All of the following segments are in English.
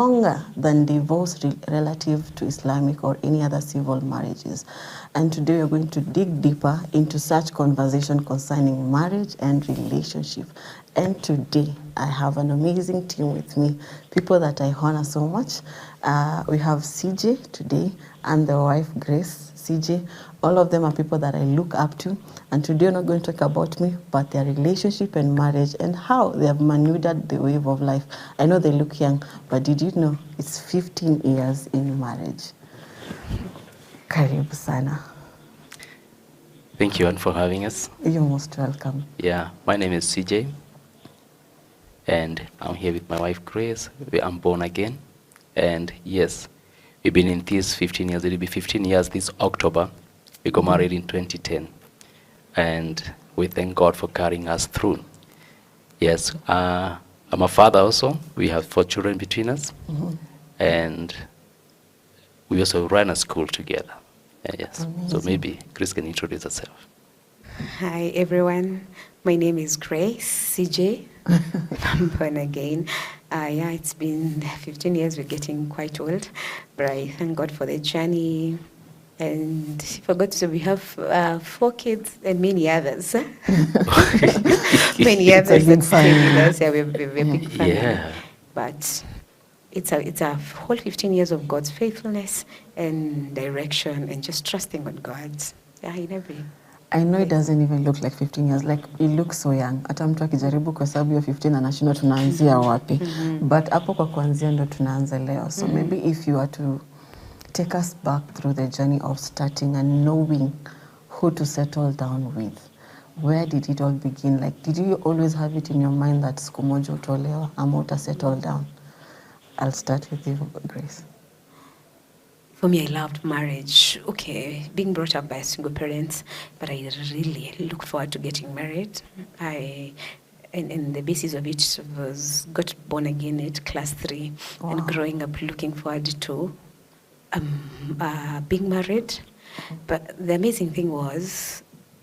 longer than divorce relative to Islamic or any other civil marriages. And today we're going to dig deeper into such conversation concerning marriage and relationship. And today I have an amazing team with me, people that I honor so much. We have CJ today and the wife Grace. CJ, all of them are people that I look up to, and today we're not going to talk about me, but their relationship and marriage and how they have maneuvered the wave of life. I know they look young, but did you know it's 15 years in marriage? Karibu sana. Thank you, Anne, for having us. You're most welcome. Yeah, my name is CJ, and I'm here with my wife Grace. I'm born again, and yes, we've been in this 15 years. It'll be 15 years this October. We got married in 2010, and we thank God for carrying us through. Yes, I'm a father also. We have 4 children between us, and we also run a school together. Yes, amazing. So maybe Grace can introduce herself. Hi everyone, my name is Grace, CJ. I'm born again. Yeah, it's been 15 years, we're getting quite old, but I thank God for the journey. And I forgot to say we have 4 kids and many others. Many others that stay with us. Yeah, we're a big family. Yeah. But it's a whole 15 years of God's faithfulness and direction and just trusting on God. Yeah, in every. I know it doesn't even look like 15 years, like it looks so young. Hata mtu akijaribu kwa sababu ya 15 anashindwa tunaanzia wapi. But hapo kwa kuanzia ndo tunaanza leo. So maybe if you are to take us back through the journey of starting and knowing who to settle down with. Where did it all begin? Like, did you always have it in your mind that siku moja utolewa ama uta settle down? I'll start with you, Grace. For me, I loved marriage. Okay, being brought up by single parents, but I really looked forward to getting married. And the basis of it was got born again at class 3, and growing up looking forward to being married. But the amazing thing was,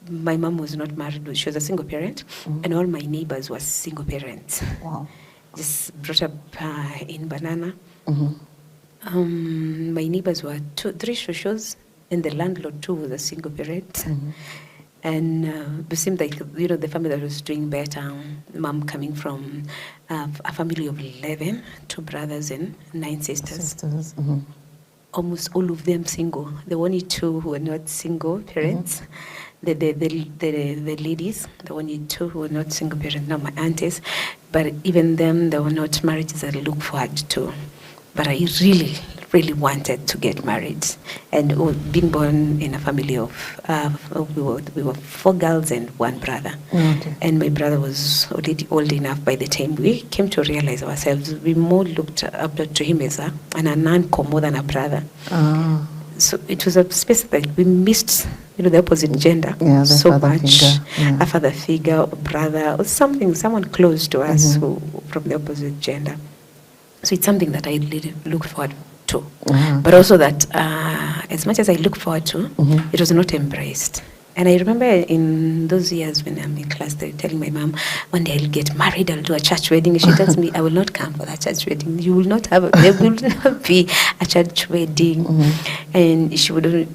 my mom was not married. She was a single parent, and all my neighbors were single parents. Wow. Just brought up in Banana. My neighbors were 3 shoshos, and the landlord too was a single parent. And it seemed like, you know, the family that was doing better, mom coming from a family of 11, 2 brothers and 9 sisters. Almost all of them single. There were only 2 who were not single parents. The ladies, there were only 2 who were not single parents, not my aunties. But even them, there were not marriages I looked forward to. But I really wanted to get married. And being born in a family of, we were 4 girls and 1 brother. And my brother was already old enough by the time we came to realize ourselves. We more looked up to him as an uncle more than a brother. So it was a space that we missed, you know, the opposite gender so much. A father figure, a brother, or someone close to us who from the opposite gender. So it's something that I really look forward to. But also that as much as I look forward to, it was not embraced. And I remember in those years when I'm in class, they're telling my mom, one day I'll get married, I'll do a church wedding. She tells me, I will not come for that church wedding. You will not have, there will not be a church wedding. And she would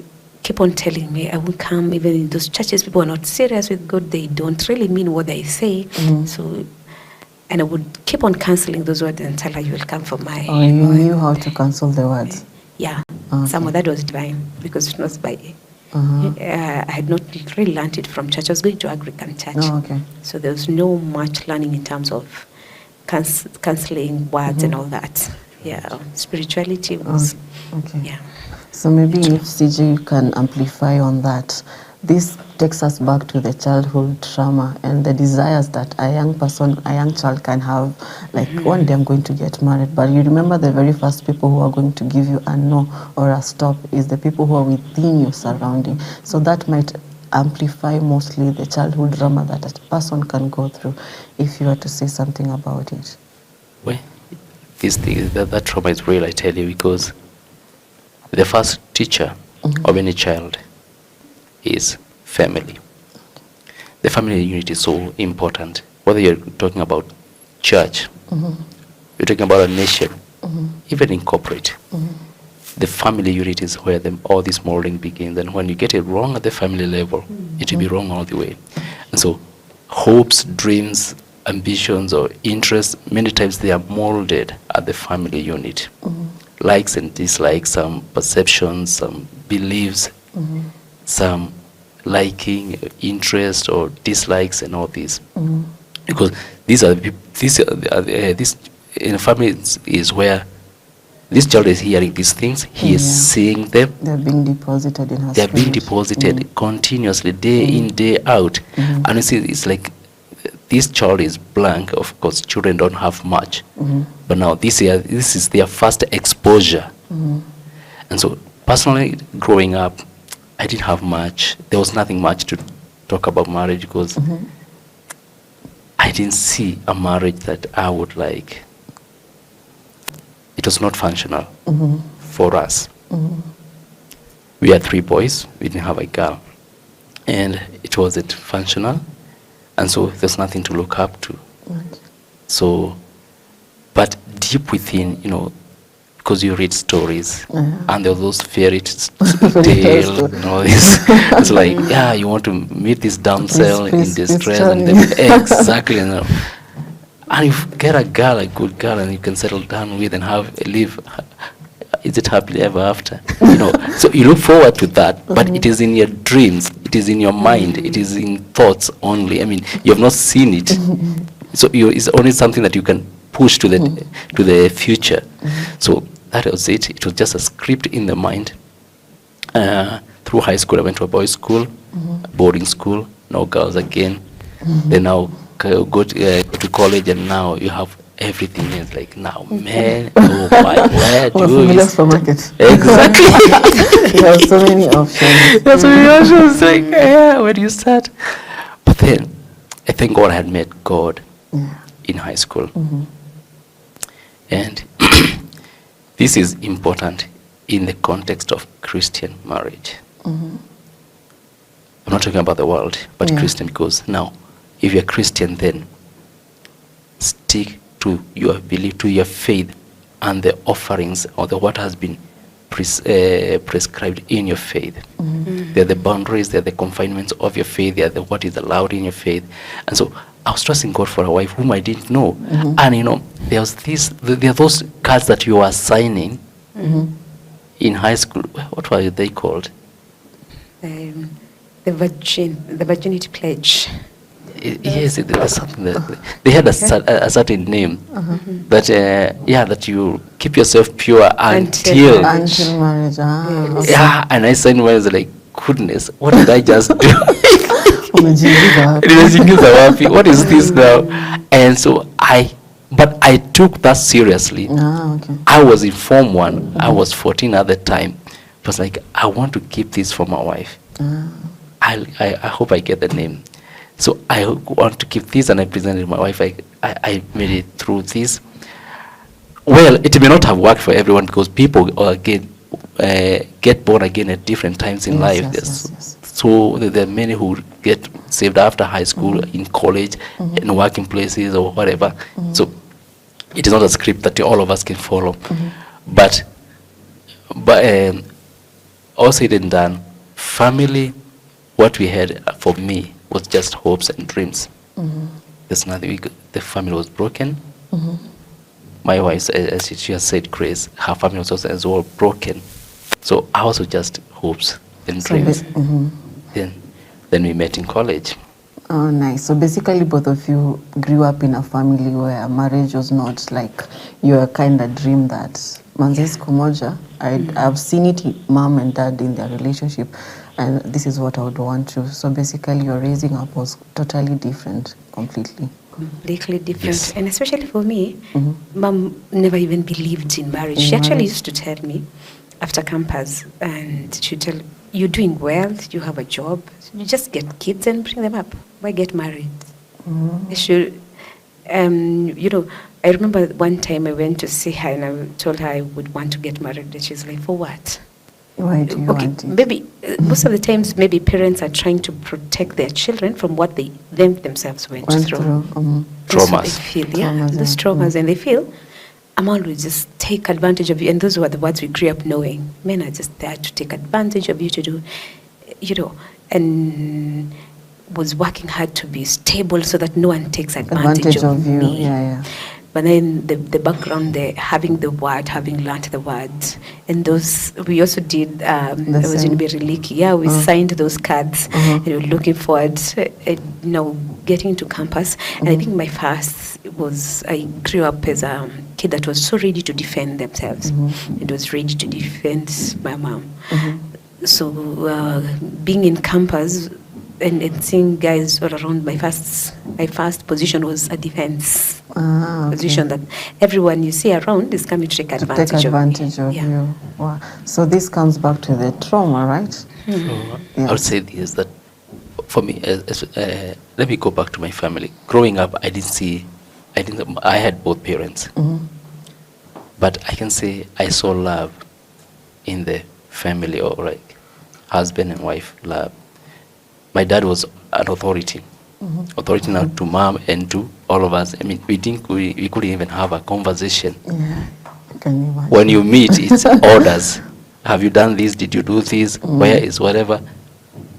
keep on telling me, I won't come. Even in those churches, people are not serious with God. They don't really mean what they say. So, and I would keep on cancelling those words and tell her, you will come for my... Oh, you knew how to cancel the words? Yeah. Some of that was divine, because it was by... I had not really learned it from church. I was going to Anglican church. So there was no much learning in terms of cancelling words and all that. Yeah, spirituality was... Yeah. So maybe if CJ, you can amplify on that. This takes us back to the childhood trauma and the desires that a young person, a young child can have. Like, one day I'm going to get married, but you remember the very first people who are going to give you a no or a stop is the people who are within your surrounding. So that might amplify mostly the childhood drama that a person can go through, if you were to say something about it. Well, this thing, that trauma is real, I tell you, because the first teacher of any child is family. The family unit is so important. Whether you're talking about church, you're talking about a nation, even in corporate. The family unit is where all this molding begins. And when you get it wrong at the family level, it will be wrong all the way. And so hopes, dreams, ambitions, or interests, many times they are molded at the family unit. Likes and dislikes, some perceptions, some beliefs, some liking, interest, or dislikes, and all these. Because these in a family is where this child is hearing these things, he is seeing them. They're being deposited in her They're being spirit. deposited continuously, day in, day out. And you see, it's like this child is blank. Of course, children don't have much. But now this is their first exposure. And so personally, growing up, I didn't have much. There was nothing much to talk about marriage because I didn't see a marriage that I would like. It was not functional for us. We had 3 boys. We didn't have a girl. And it wasn't functional. And so there's nothing to look up to. So, but deep within, because you read stories, and there are those fairy tales and all this. It's like, you want to meet this damsel in distress, and then, exactly. And you get a girl, a good girl, and you can settle down with and live. Is it happily ever after? So you look forward to that, but it is in your dreams, it is in your mind, it is in thoughts only. I mean, you have not seen it. So it's only something that you can push to the future. So that was it. It was just a script in the mind. Through high school, I went to a boys' school, boarding school, no girls again. Then now go to college, and now you have everything. It's like, now, man, oh my word. Well, supermarket. Exactly. You have so many options. There's so many options. Like, where do you start? But then, I thank God I had met God in high school. And this is important in the context of Christian marriage. I'm not talking about the world, but Christian, because now, if you're Christian, then stick to your belief, to your faith, and the offerings or what has been prescribed in your faith. They're the boundaries, they're the confinements of your faith, they're what is allowed in your faith. And so I was trusting God for a wife whom I didn't know. And there are those cards that you are signing in high school. What were they called? The virginity pledge. Yes, it was something that they had a certain name, but that you keep yourself pure until marriage. Okay. And I signed one. I was like, goodness, what did I just do? What is this now? And so I took that seriously. I was in Form 1. I was 14 at the time. It was like, I want to keep this for my wife. I hope I get the name. So I want to keep this, and I presented my wife. I made it through this. Well, it may not have worked for everyone because people get born again at different times in life. Yes. So there are many who get saved after high school, in college, in working places or whatever. So it is not a script that all of us can follow. But all said and done, family, what we had for me was just hopes and dreams. There's nothing. The family was broken. My wife, as she has said, Grace, her family was also as well broken. So I also just hopes and dreams. Then we met in college. Oh, nice. So basically, both of you grew up in a family where marriage was not like your kind of dream that Manzis Kumoja. I've seen it, mom and dad in their relationship, and this is what I would want to. So basically, your raising up was totally different, completely. Completely different. And especially for me, mom never even believed in marriage. She actually used to tell me after campus, and she'd tell, you're doing well, you have a job, you just get kids and bring them up. Why get married? You should, I remember one time I went to see her and I told her I would want to get married. And she's like, for what? Why do you want it? Maybe, most of the times, maybe parents are trying to protect their children from what themselves went through. Traumas. They feel, those traumas, and they feel a man will just take advantage of you. And those were the words we grew up knowing. Men are just there to take advantage of you, to do, and was working hard to be stable so that no one takes advantage of you. me. Yeah. But then the background there, having learned the words, and those, we also did, I was in Beriliki, we signed those cards, and we were looking forward, getting to campus. And I think my first was, I grew up as a kid that was so ready to defend themselves. It was ready to defend my mom. So being in campus, and seeing guys all around, my first position was a defense position, that everyone you see around is coming to take advantage of you. Wow. So this comes back to the trauma, right? So I would say this, that for me, let me go back to my family. Growing up, I had both parents. But I can say I saw love in the family, or like husband and wife love. My dad was an authority now to mom and to all of us. I mean, we couldn't even have a conversation. Yeah, can you imagine? When you meet, it's orders. Have you done this? Did you do this? Where is whatever?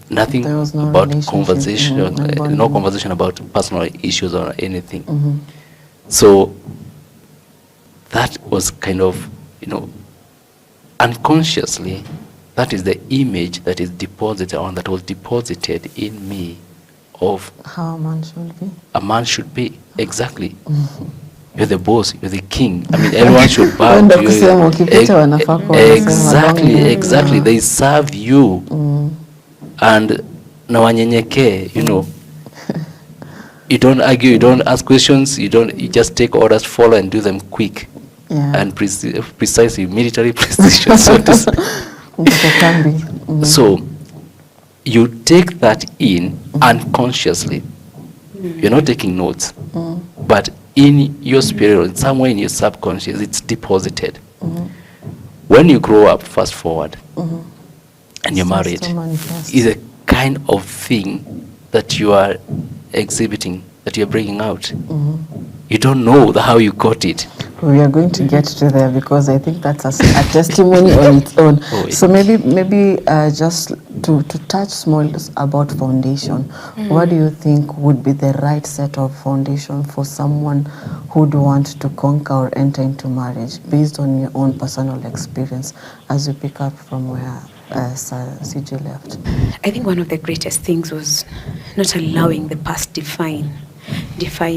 Nothing There was no about conversation. No bonding. conversation about personal issues or anything. So that was kind of, unconsciously, that is the image that is deposited, or that was deposited in me of how a man should be. A man should be, exactly. You're the boss, you're the king. I mean, everyone should bow to you. Exactly. They serve you. And na wanyenyekee, you don't argue, you don't ask questions, you just take orders, follow and do them quick. And precisely, military precision. So you take that in unconsciously. You're not taking notes, but in your spirit, somewhere in your subconscious, it's deposited. When you grow up, fast forward, and you're married, is a kind of thing that you are exhibiting, that you're bringing out. You don't know how you got it. We are going to get to there, because I think that's a testimony on its own. So maybe just to touch small about foundation. What do you think would be the right set of foundation for someone who'd want to conquer or enter into marriage, based on your own personal experience, as you pick up from where CJ left? I think one of the greatest things was not allowing the past define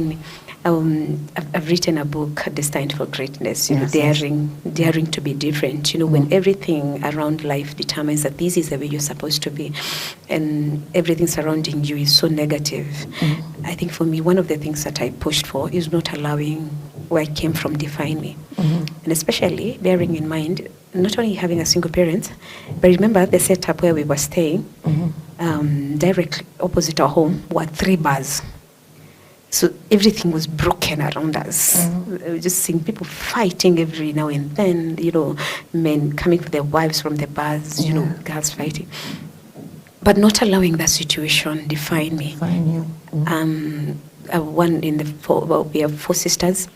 me. I've written a book, Destined for Greatness, daring to be different. When everything around life determines that this is the way you're supposed to be, and everything surrounding you is so negative. I think for me, one of the things that I pushed for is not allowing where I came from define me. And especially bearing in mind, not only having a single parent, but remember the setup where we were staying, directly opposite our home were 3 bars. So everything was broken around us. We were just seeing people fighting every now and then, men coming for their wives from the bars, girls fighting. But not allowing that situation define me. One in we have 4 sisters.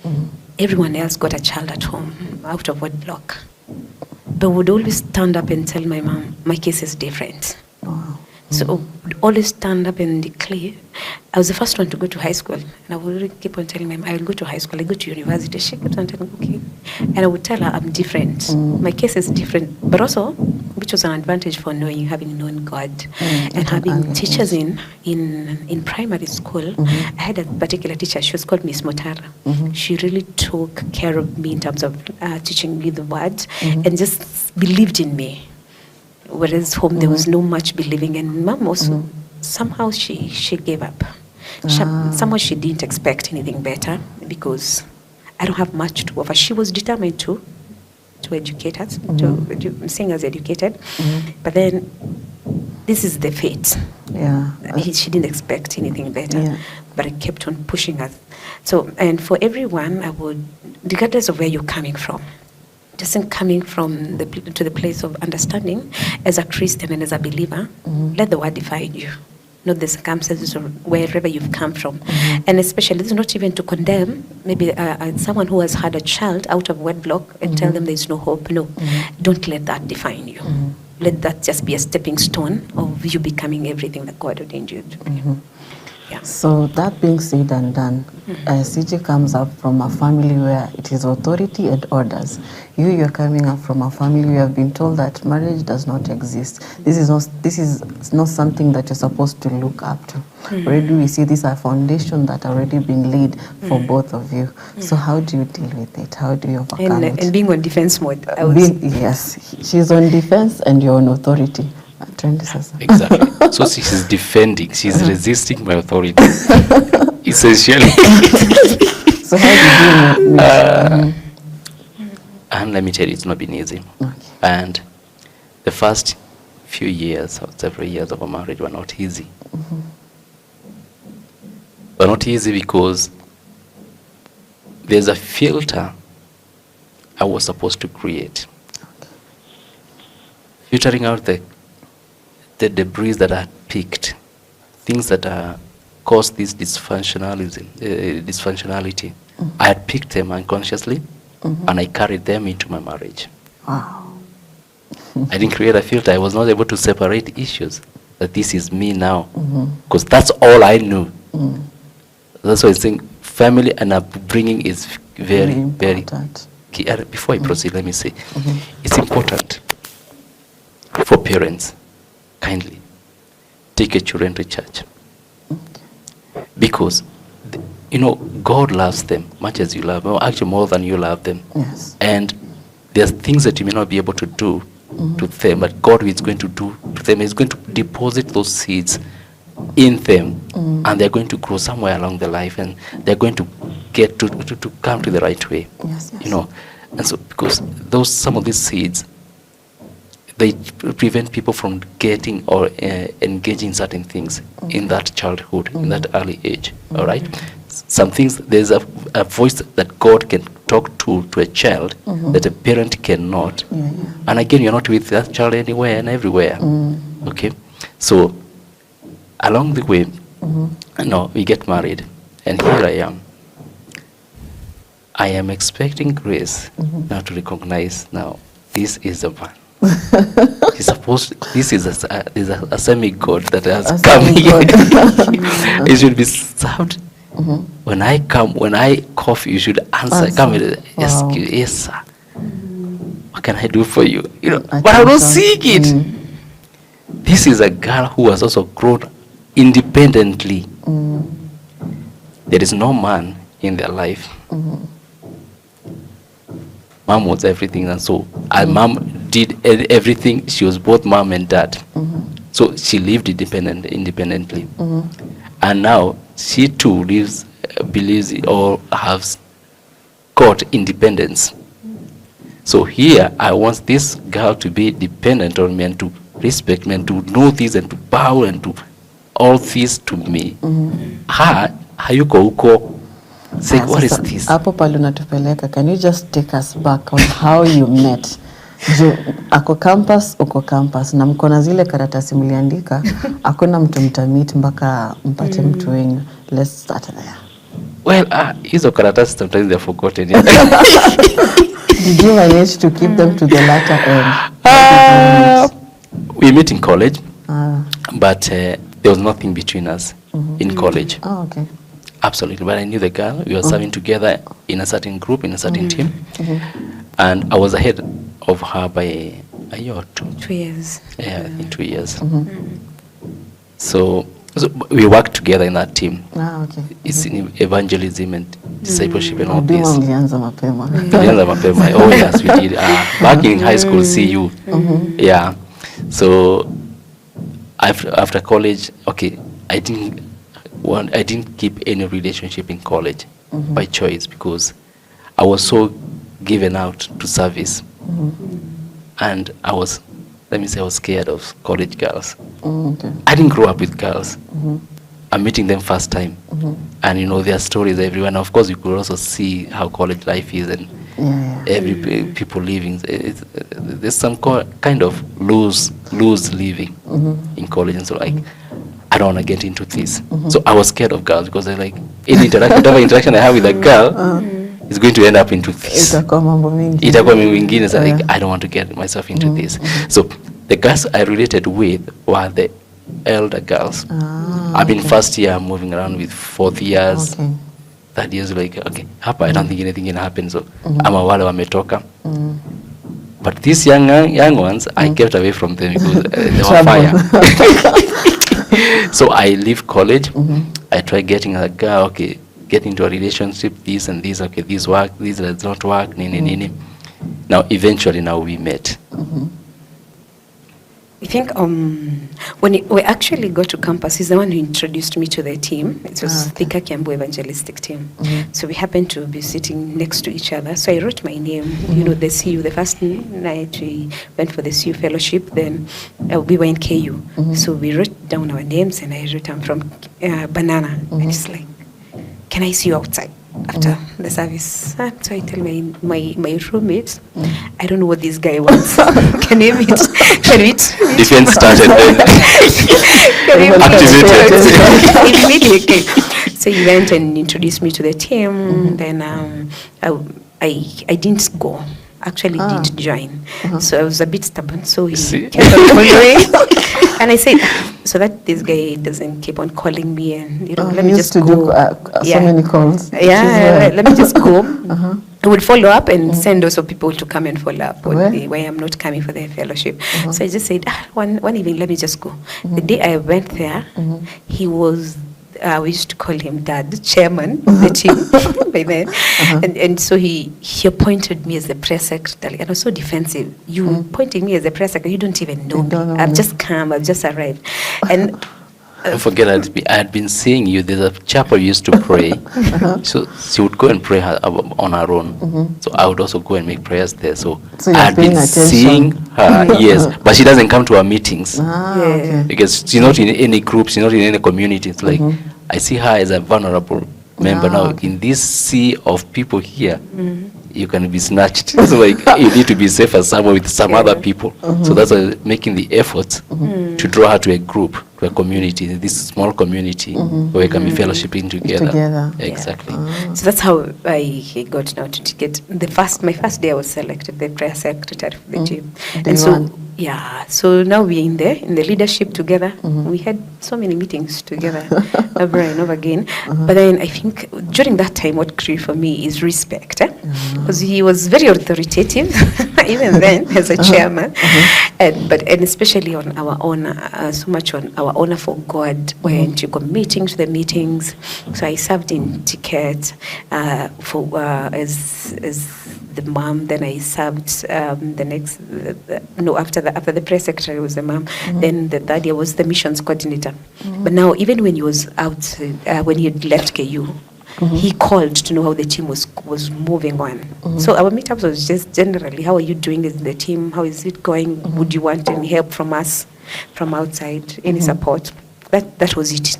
Everyone else got a child at home, out of wedlock. But would always stand up and tell my mom, my case is different. So I would always stand up and declare. I was the first one to go to high school, and I would keep on telling my mom, I will go to high school, I go to university. She kept on telling me, okay. And I would tell her, I'm different. My case is different. But also, which was an advantage for having known God, and having teachers in primary school. I had a particular teacher, she was called Miss Motara. She really took care of me in terms of teaching me the word, and just believed in me. Whereas home, there was no much believing, and mom also, somehow she gave up. Somehow she didn't expect anything better, because I don't have much to offer. She was determined to educate us, to sing us educated, but then this is the fate. She didn't expect anything better, but I kept on pushing us. So, and for everyone, I would, regardless of where you're coming from, just in coming from to the place of understanding, as a Christian and as a believer, let the word define you. not the circumstances or wherever you've come from. And especially, this is not even to condemn maybe someone who has had a child out of wedlock and tell them there's no hope. No, don't let that define you. Let that just be a stepping stone of you becoming everything that God ordained you to be. Yeah. So that being said and done, CJ comes up from a family where it is authority and orders. You're coming up from a family where you have been told that marriage does not exist. This is not something that you're supposed to look up to. Already we see this a foundation that already been laid for both of you. So how do you deal with it? How do you overcome it? And being on defense mode. Yes, she's on defense and you're on authority. Exactly. So she's defending, she's resisting my authority. Essentially. So how did you and let me tell you, it's not been easy. Okay. And the first few years, or several years of our marriage were not easy. Were not easy because there's a filter I was supposed to create. Filtering out the debris that I picked, things that caused this dysfunctionality. I had picked them unconsciously, and I carried them into my marriage. Wow. I didn't create a filter. I was not able to separate issues, that this is me now, because that's all I knew. That's why I think family and upbringing is very, very key. Before I proceed, let me say, it's important for parents, kindly take your children to church. Because, God loves them much as you love them, actually more than you love them. Yes. And there's things that you may not be able to do to them, but God is going to do to them. He's going to deposit those seeds in them, and they're going to grow somewhere along the life, and they're going to get to come to the right way. Yes. And so because some of these seeds, they prevent people from getting or engaging certain things in that childhood, in that early age. All right. Some things, there's a voice that God can talk to a child that a parent cannot. And again, you're not with that child anywhere and everywhere. Okay. So along the way, we get married, and here I am. I am expecting Grace now to recognize now this is a man. This is a semi-god that has come here. It should be served. When I cough, you should answer. Come with yes, sir. What can I do for you? But I don't see it. This is a girl who has also grown independently. There is no man in their life. Mom was everything, and so mom did everything. She was both mom and dad. So she lived independently. And now she too believes or has got independence. So here I want this girl to be dependent on me and to respect me and to know this and to bow and to all this to me. Hayuko huko. Say, what is this? Hapo pale unatupeleka. Can you just take us back on how you met? Ako campus, uko campus, na mko na zile karatasi mliandika, hakuna mtu mtamit mpaka mpate mtu wenyu. Let's start there. Well, hizo karatasi sometimes they're forgotten. Did you manage to keep them to the latter end? We met in college, but there was nothing between us in college. Oh, okay. Absolutely, but I knew the girl. We were serving together in a certain group, in a certain team, and I was ahead of her by a year or two. 2 years. Yeah, in 2 years. So we worked together in that team. Okay. It's in evangelism and discipleship and all this. Mlianza mapema. Oh yes, we did. Back in high school, CU. Yeah. So after college, okay, I didn't keep any relationship in college by choice because I was so given out to service. And I was scared of college girls. Okay. I didn't grow up with girls. I'm meeting them first time. And their stories everywhere. And of course you could also see how college life is and every people living. There's some kind of loose living in college. And so I don't want to get into this. So I was scared of girls because they're like, any whatever interaction I have with a girl is going to end up into this. Itakuwa mambo mingi. Itakuwa mambo mingine. So like, I don't want to get myself into this. So the girls I related with were the elder girls. I've been first year moving around with fourth years. Okay. Third years like, okay, hapa I don't think anything can happen. So ama wale wametoka. But these young ones, I kept away from them because they were fire. So I leave college. I try getting a girl, okay, get into a relationship, this and this, okay, this work, this does not work, nini. Now, eventually, now we met. I think when we actually got to campus, he's the one who introduced me to the team. It was Thika Kiambu Evangelistic Team. So we happened to be sitting next to each other. So I wrote my name, you know, the CU. The first night we went for the CU fellowship, then we were in KU. So we wrote down our names, and I wrote, I'm from Banana. And it's like, can I see you outside after the service? So I tell my roommates, I don't know what this guy wants. Can we meet? Defense started then. Activated. Immediately. So he went and introduced me to the team. Then I didn't go. Actually didn't join. So I was a bit stubborn. So he kept on following. And I said, so that this guy doesn't keep on calling me, and let me just go. Do so many calls. Yeah, let me just go. I would follow up and send also people to come and follow up why I'm not coming for the fellowship. So I just said, one evening, let me just go. The day I went there, he was, we used to call him Dad, chairman of the team by then. And so he appointed me as the press secretary. And I was so defensive. You pointing me as the press secretary, you don't even know me. I've just come, I've just arrived. And don't forget, I had been seeing you. There's a chapel you used to pray. So she would go and pray on her own. So I would also go and make prayers there. So I had been seeing her, yes. But she doesn't come to our meetings. Okay. Because she's not in any group, she's not in any community. It's like, I see her as a vulnerable member. Now, in this sea of people here, you can be snatched. So like, you need to be safe as someone with some other people. So that's why making the effort to draw her to a group, to a community, this small community where we can be fellowshipping together. Exactly. So that's how I got now to get my first day I was selected the prayer secretary for the team. And so so now we're in the leadership together. We had so many meetings together over and over again. But then I think during that time what grew for me is respect. Because he was very authoritative, even then as a chairman, and especially on our honor, so much on our honor for God. When you go to the meetings, so I served in ticket for as the mom. Then I served the next after the press secretary was the mom. Then the third year was the missions coordinator. But now even when he was out, when he had left KU. He called to know how the team was moving on. So our meetups was just generally, how are you doing in the team? How is it going? Would you want any help from us, from outside? Any support? That was it,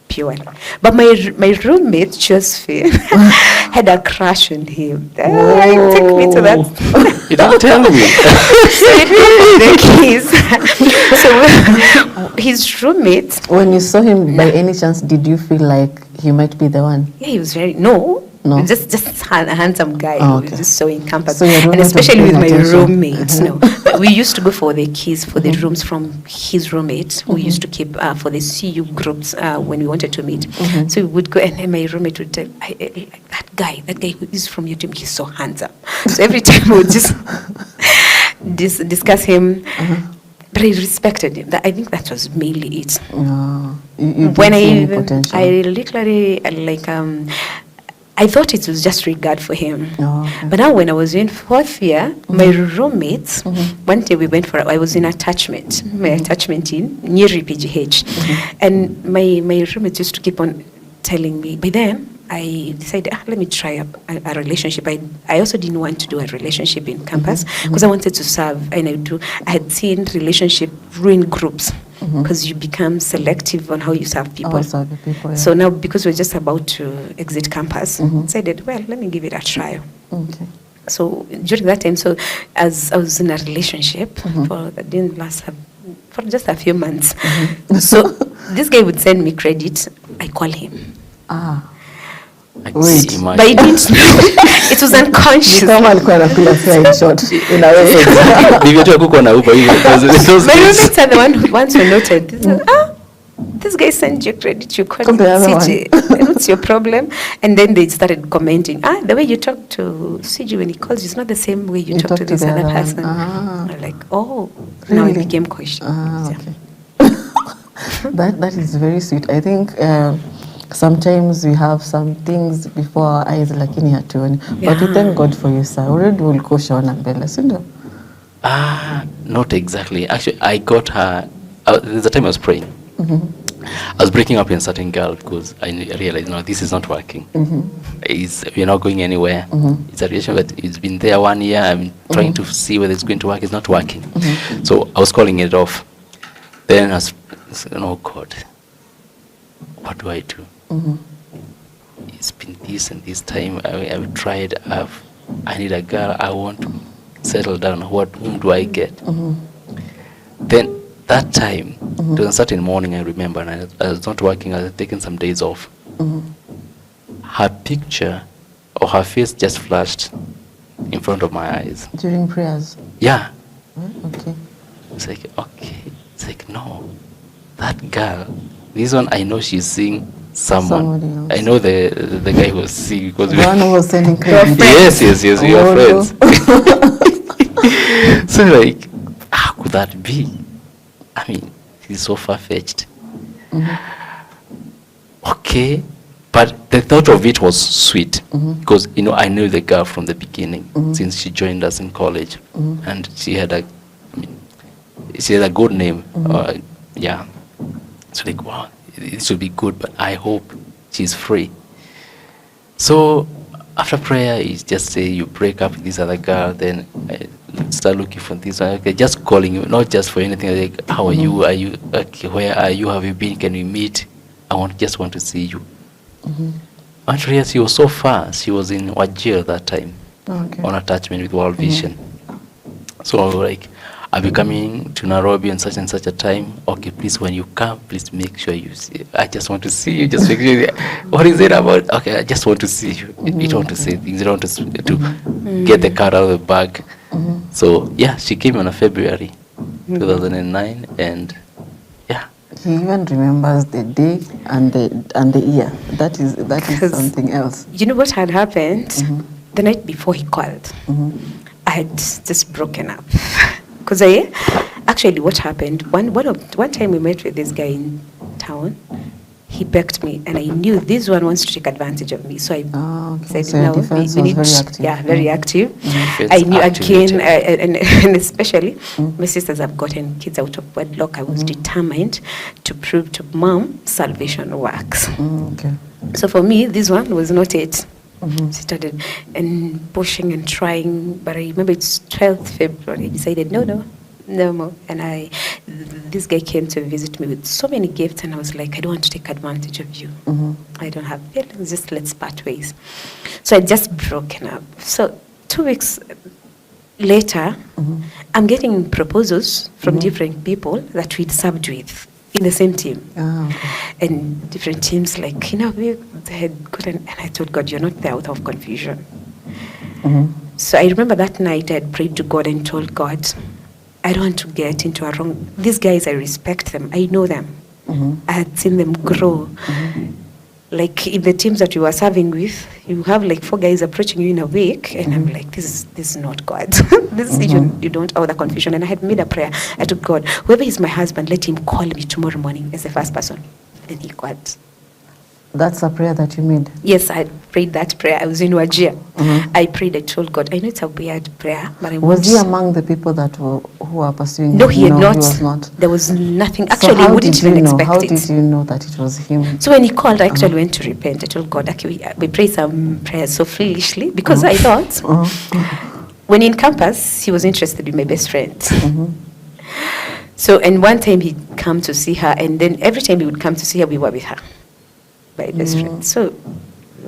purely. But my roommate Josephine had a crush on him. It took me to that. You don't tell me. So his roommate. When you saw him, by any chance, did you feel like he might be the one? Yeah, he was very just a handsome guy. Oh, He was just so in campus, So and especially with my attention. roommates. We used to go for the keys for the rooms from his roommates. We used to keep for the CU groups when we wanted to meet. So we would go, and my roommate would tell, that guy who is from your team, he's so handsome. So every time we would just discuss him. But I respected him. I think that was mainly it. When I literally I thought it was just regard for him. But now when I was in fourth year, my roommates, one day we went I was in attachment, my attachment team, near PGH. And my roommates used to keep on telling me, by then, I decided, let me try a relationship. I also didn't want to do a relationship in campus because I wanted to serve, and I had seen relationship ruin groups because you become selective on how you serve people. So now, because we're just about to exit campus, I decided, well, let me give it a try. So during that time, so as I was in a relationship that didn't last for just a few months. So this guy would send me credit. I call him. I Wait. can But he imagine. didn't know. It was unconscious. Kama alikuwa anakula fare short in a way. Ndivyo tu kuko na Uber hiyo. My roommates are the ones who noted. They said, this guy sent you credit, you called Come the other CJ. And what's your problem? And then they started commenting, the way you talk to CJ when he calls you is not the same way you talk to this the other other person. one. I'm like, now Really? it became cautious. Okay. That is very sweet. I think sometimes we have some things before our eyes, lakini hatuoni. But we thank God for you, sir. Already ulikuwa ushaona mbele, si ndio? Not exactly. Actually, I got her. There's a time I was praying. I was breaking up with a certain girl because I realized, no, this is not working. We're not going anywhere. It's a relationship that it's been there 1 year. I'm trying to see whether it's going to work. It's not working. So I was calling it off. Then I was, oh God, what do I do? It's been this and this time. I've tried. I need a girl. I want to settle down. Whom do I get? Then that time, it was a certain morning, I remember, and I was not working. I was taking some days off. Her picture or her face just flashed in front of my eyes. During prayers. Yeah. Okay. It's like, okay. It's like, no, that girl, this one, I know she's seeing someone. Somebody else. I know the guy who was seeing. Because The one who was sending credit. yes, we are Oh, friends. So like, how could that be? I mean, he's so far-fetched. Okay, but the thought of it was sweet because, I knew the girl from the beginning since she joined us in college, and she had a good name. Yeah, so like, wow, it should be good, but I hope she's free. So after prayer, you just say you break up with this other girl, then start looking for this one. Okay, just calling you, not just for anything. Like, how are you? Are you okay? Where are you? Have you been? Can we meet? I just want to see you. Actually, yes, she was so far. She was in Wajir that time on attachment with World Vision. So like, I'll be coming to Nairobi on such and such a time. Okay, please, when you come, please make sure you see. I just want to see you. Just make sure. What is it about? Okay, I just want to see you. You don't want to say things. You don't want to get the car out of the bag. So yeah, she came on a February 2009, and yeah. He even remembers the day and the year. That is something else. You know what had happened? The night before he called, I had just broken up. Because actually what happened, one time we met with this guy in town, he begged me, and I knew this one wants to take advantage of me. So I said, so no, we need very active. Yeah, very active. It's I knew activated. again, and especially my sisters have gotten kids out of wedlock. I was determined to prove to mom salvation works. Okay. So for me, this one was not it. Started and pushing and trying, but I remember it's 12th February. I decided no more. And this guy came to visit me with so many gifts, and I was like, I don't want to take advantage of you. I don't have feelings. Just let's part ways. So I just broken up. So 2 weeks later, I'm getting proposals from different people that we'd served with in the same team. And different teams, like, they had gotten, and I told God, you're not the author of confusion. So I remember that night I had prayed to God and told God, I don't want to get into a wrong, these guys, I respect them, I know them. I had seen them grow. Like in the teams that we were serving with, you have like 4 guys approaching you in a week, and I'm like, this is not God. This is you don't owe the confusion. And I had made a prayer. I told God, whoever is my husband, let him call me tomorrow morning as the first person. And he called. That's a prayer that you made? Yes, I prayed that prayer. I was in Wajir. I prayed, I told God, I know it's a weird prayer, but I Was he among the people that who are pursuing No, him? he had not. He was not. There was nothing. So Actually, how I wouldn't did you even know? expect How it. did you know that it was him? So when he called, I actually went to repent. I told God, okay, we prayed some prayers so foolishly because I thought when in campus, he was interested in my best friend. So, and one time he'd come to see her, and then every time he would come to see her, we were with her, my best friend. So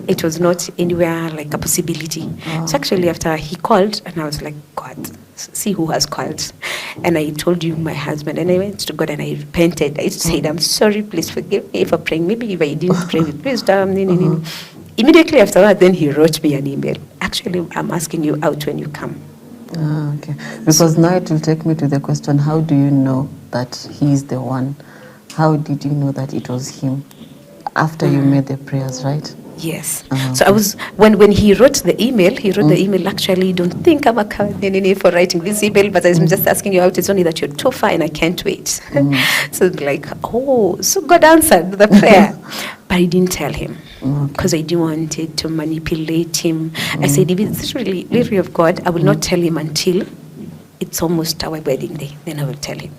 it was not anywhere like a possibility. So actually after he called, and I was like, God, see who has called. and I told you my husband, and I went to God and I repented. I said, I'm sorry, please forgive me for praying. Maybe if I didn't pray with wisdom. Immediately afterward, then he wrote me an email. Actually, I'm asking you out when you come. Okay. Because now it will take me to the question, how do you know that he is the one? How did you know that it was him? After you made the prayers, right? Yes. So I was, when he wrote the email, the email, actually, don't think I'm a candidate for writing this email, but I'm just asking you out. It's only that you're too far and I can't wait. So like, so God answered the prayer. But I didn't tell him because I didn't want it to manipulate him. I said, if it's really of God, I will not tell him until it's almost our wedding day. Then I will tell him.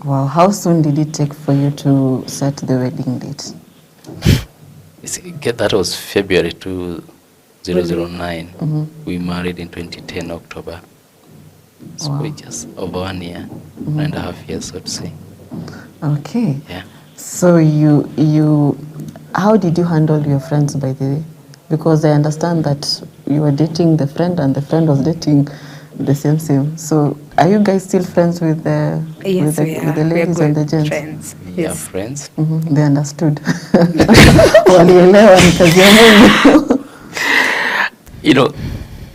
Wow. How soon did it take for you to set the wedding date? You see, that was February 2009. We married in 2010 October. So we just over 1 year, 1.5 years, so to say. Okay. Yeah. So you, how did you handle your friends, by the way? Because I understand that you were dating the friend and the friend was dating the same. So are you guys still friends with the Yes, with the ladies and the gents? Friends. Yeah, Yes. friends. They understood. Walielewa ni kazi ya Mungu. You know,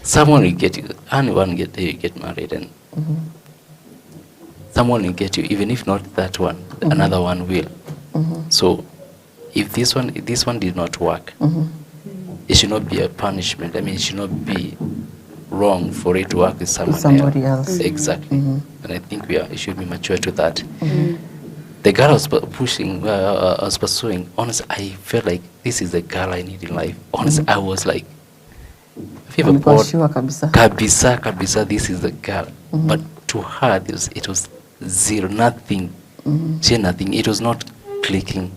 someone will get you, anyone get married, and someone will get you, even if not that one, another one will. So if this one did not work, it should not be a punishment. I mean, it should not be wrong for it to work with somebody else. Exactly. And I think it should be mature to that. The girl I was pushing, I was pursuing, honestly, I felt like this is the girl I need in life. Honestly, I was like, Sure, kabisa, this is the girl. But to her, it was zero, nothing. She had nothing. It was not clicking.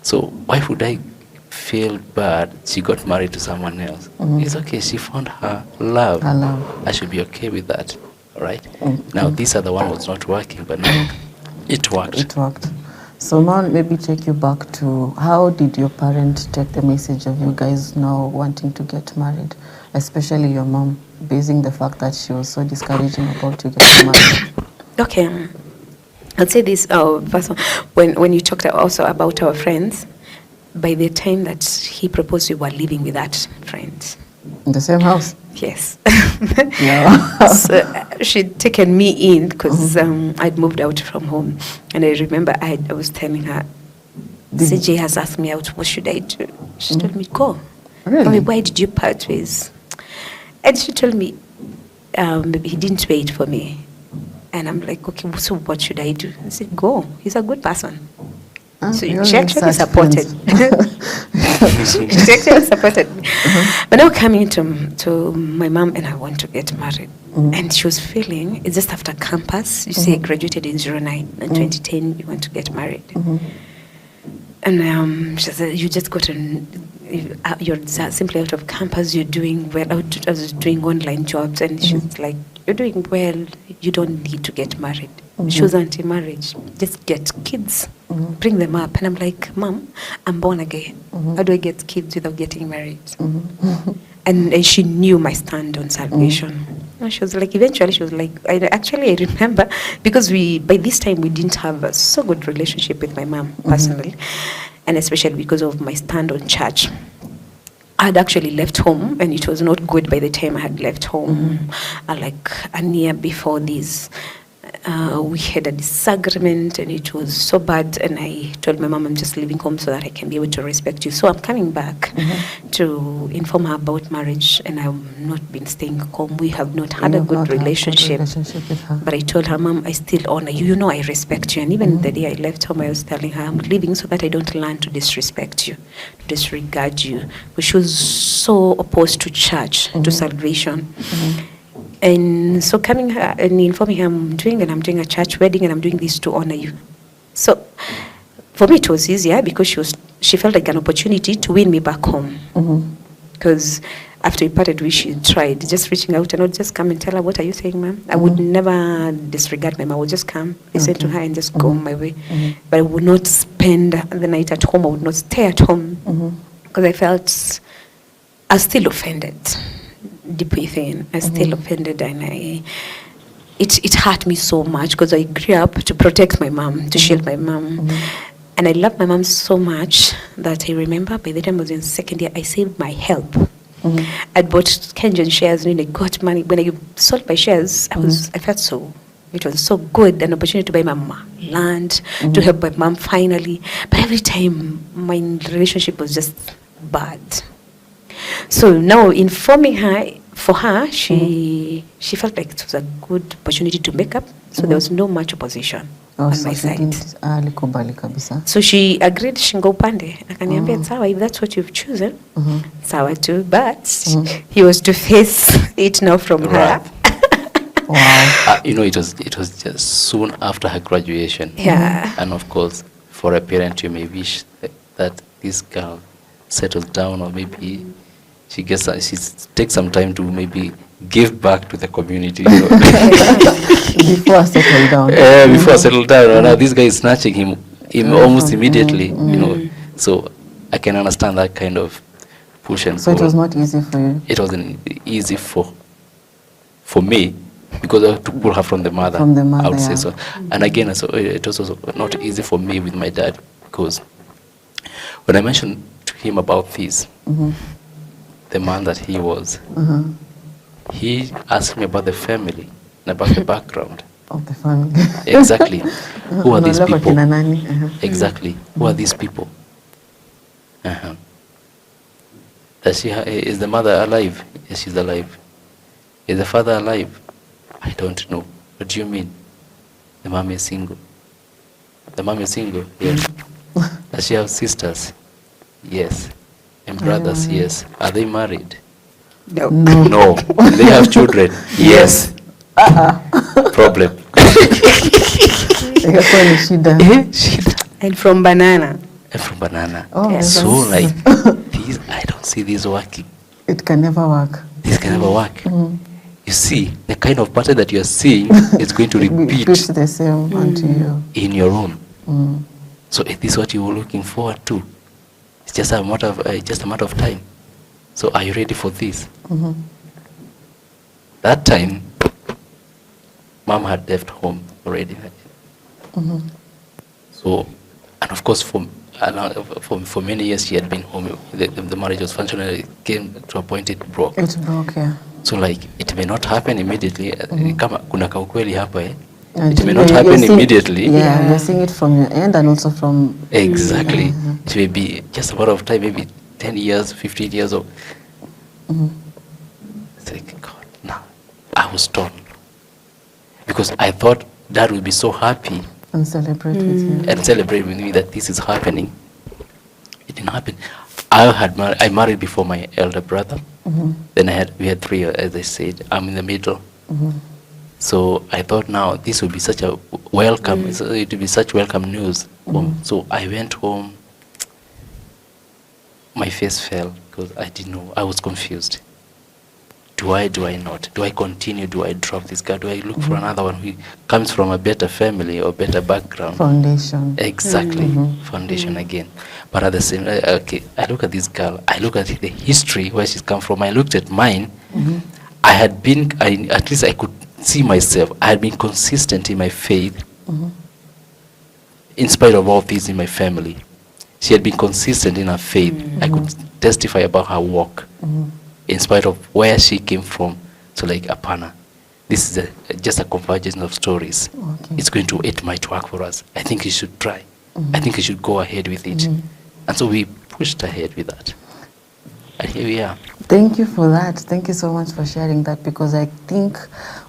So why would I feel bad? She got married to someone else. It's okay. She found her love. I should be okay with that. All right. Now this other one was not working, but now it worked. It worked. So now maybe take you back to how did your parents take the message of you guys now wanting to get married, especially your mom, basing the fact that she was so discouraging about you getting married? Okay. I'd say this, first when you talked also about our friends, by the time that he proposed, we were living with that friend. In the same house? Yes. Yeah. So she'd taken me in because I'd moved out from home. And I remember I was telling her, CJ has asked me out, what should I do? She told me, go. Really? I mean, why did you part ways? And she told me, he didn't wait for me. And I'm like, okay, so what should I do? I said, go. He's a good person. So she actually supported. She actually supported me. But now coming to my mom, and I want to get married. And she was feeling, it's just after campus, you see, I graduated in 2009, and 2010, you want to get married. And she said, you just got you're simply out of campus, you're doing well, I was doing online jobs, and she's like, you're doing well, you don't need to get married. She was anti-marriage, just get kids, bring them up. And I'm like, Mom, I'm born again. How do I get kids without getting married? And she knew my stand on salvation. And she was like, eventually she was like, I remember, because by this time we didn't have a so good relationship with my mom personally, and especially because of my stand on church. I had actually left home, and it was not good by the time I had left home. Like a year before this, we had a disagreement, and it was so bad. And I told my mom, I'm just leaving home so that I can be able to respect you. So I'm coming back to inform her about marriage, and I've not been staying home. We have not had a good relationship. With her. But I told her, Mom, I still honor you. You know I respect you. And even the day I left home, I was telling her, I'm leaving so that I don't learn to disrespect you, to disregard you. But she was so opposed to church, to salvation. And so coming her and informing her, I'm doing a church wedding, and I'm doing this to honor you. So for me, it was easier because she felt like an opportunity to win me back home. Because after we parted, she tried just reaching out, and I would just come and tell her, what are you saying, Ma'am? I would never disregard my mom. I would just come, listen to her, and just go my way. But I would not spend the night at home. I would not stay at home because I felt I was still offended. Deep within, I still offended, and it hurt me so much because I grew up to protect my mom, to shield my mom. And I love my mom so much that I remember by the time I was in second year, I saved my help. I bought Kenyan shares when I got money. When I sold my shares, I felt so, it was so good, an opportunity to buy my mom land, to help my mom finally. But every time my relationship was just bad. So now informing her, for her, she felt like it was a good opportunity to make up. So there was no much opposition on my side. So she agreed, shingo upande. Akaniambia, sawa, if that's what you've chosen, sawa too. But he was to face it now from her. Wow. It was just soon after her graduation. Yeah. And of course, for a parent, you may wish that this girl settles down, or maybe she takes some time to maybe give back to the community. Before I settle down. Before I settle down. Now this guy is snatching him almost immediately. So I can understand that kind of push and pull. So it was not easy for you. It wasn't easy for me, because I have to pull her from the mother. From the mother, I would say so. And again, so it was also not easy for me with my dad, because when I mentioned to him about this, the man that he was, he asked me about the family and about the background of the family. Exactly. Who are these people? Exactly. Who are these people? Is the mother alive? Yes, she's alive. Is the father alive? I don't know. What do you mean? The mom is single. The mom is single? Yes. Does she have sisters? Yes. And brothers? Yes. Are they married? No. No. Do they have children? Yes. Problem. And from banana. And from banana. Oh, so like these, I don't see this working. It can never work. This can never work. You see, the kind of pattern that you are seeing is going to repeat the same onto you in your own. So is this what you were looking forward to? It's just a matter of time. So are you ready for this? That time, mom had left home already. So, and of course, for many years she had been home. The marriage was functional. It came to a point it broke. It broke, yeah. So like it may not happen immediately. Kama kuna kaukweli hapa And it may not happen immediately. Yeah, you're seeing it from your end and also from... Exactly. It may be just a matter of time, maybe 10 years, 15 years old. It's like, God, no. I was torn. Because I thought Dad would be so happy. And celebrate with you. And celebrate with me that this is happening. It didn't happen. I married before my elder brother. Then we had 3, as I said. I'm in the middle. So I thought now this would be such a welcome, it would be such welcome news. So I went home. My face fell because I didn't know. I was confused. Do I not? Do I continue? Do I drop this guy? Do I look for another one who comes from a better family or better background? Foundation. Exactly. Foundation again. But at the same time, okay, I look at this girl. I look at the history where she's come from. I looked at mine. I had been, at least I could see myself. I had been consistent in my faith in spite of all things in my family. She had been consistent in her faith. I could testify about her walk in spite of where she came from. So like, apana, this is just a convergence of stories. It might work for us. I think you should try. I think you should go ahead with it. And so we pushed ahead with that. And here we are. Thank you for that. Thank you so much for sharing that, because I think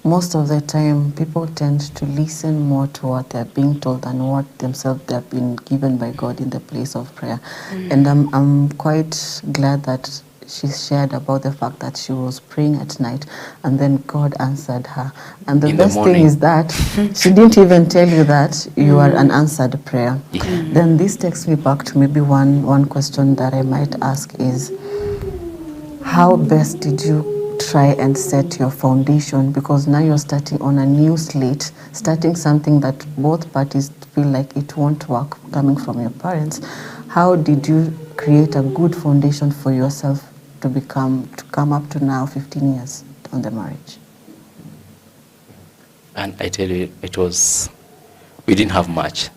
most of the time people tend to listen more to what they're being told than what themselves they've been given by God in the place of prayer. And I'm quite glad that she shared about the fact that she was praying at night and then God answered her. And the best thing is that she didn't even tell you that you are an answered prayer. Then this takes me back to maybe one question that I might ask is, how best did you try and set your foundation? Because now you're starting on a new slate, starting something that both parties feel like it won't work coming from your parents. How did you create a good foundation for yourself to come up to now 15 years on the marriage? And I tell you, we didn't have much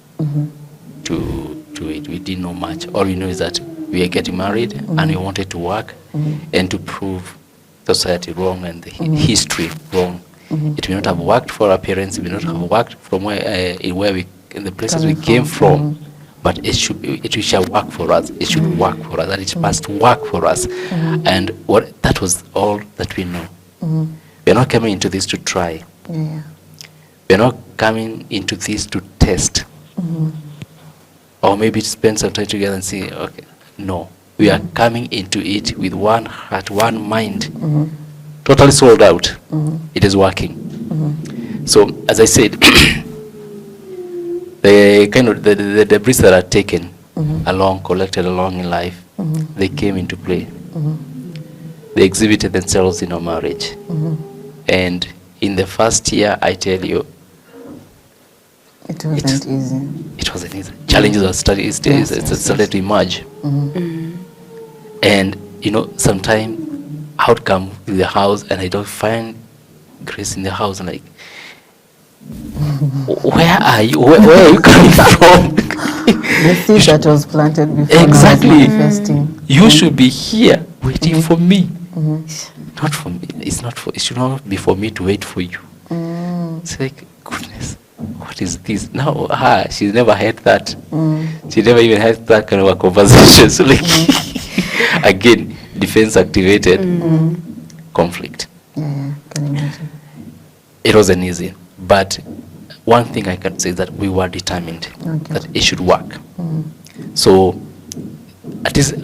to it. We didn't know much. All we know is that we are getting married and we wanted to work and to prove society wrong and the history wrong. It may not have worked for our parents. It may not have worked from in the places we came from. But it shall work for us. It should work for us. And it must work for us. And that was all that we know. We're not coming into this to try. We're not coming into this to test. Or maybe to spend some time together and say, okay, no. We are coming into it with one heart, one mind, totally sold out. It is working. So, as I said, the debris that are taken collected along in life, they came into play. They exhibited themselves in our marriage. And in the first year, I tell you, it wasn't easy. It wasn't easy. Challenges are started to emerge. And, sometimes I would come to the house and I don't find Grace in the house. And like, where are you? Where are you coming from? The seed that was planted before. Exactly. Manifesting. You should be here waiting for me. Not for me. It should not be for me to wait for you. It's like, goodness, what is this? Now, she's never had that. She never even had that kind of a conversation. So like, again, defense activated, conflict. Yeah, can imagine. It wasn't easy. But one thing I can say is that we were determined that it should work. So, at least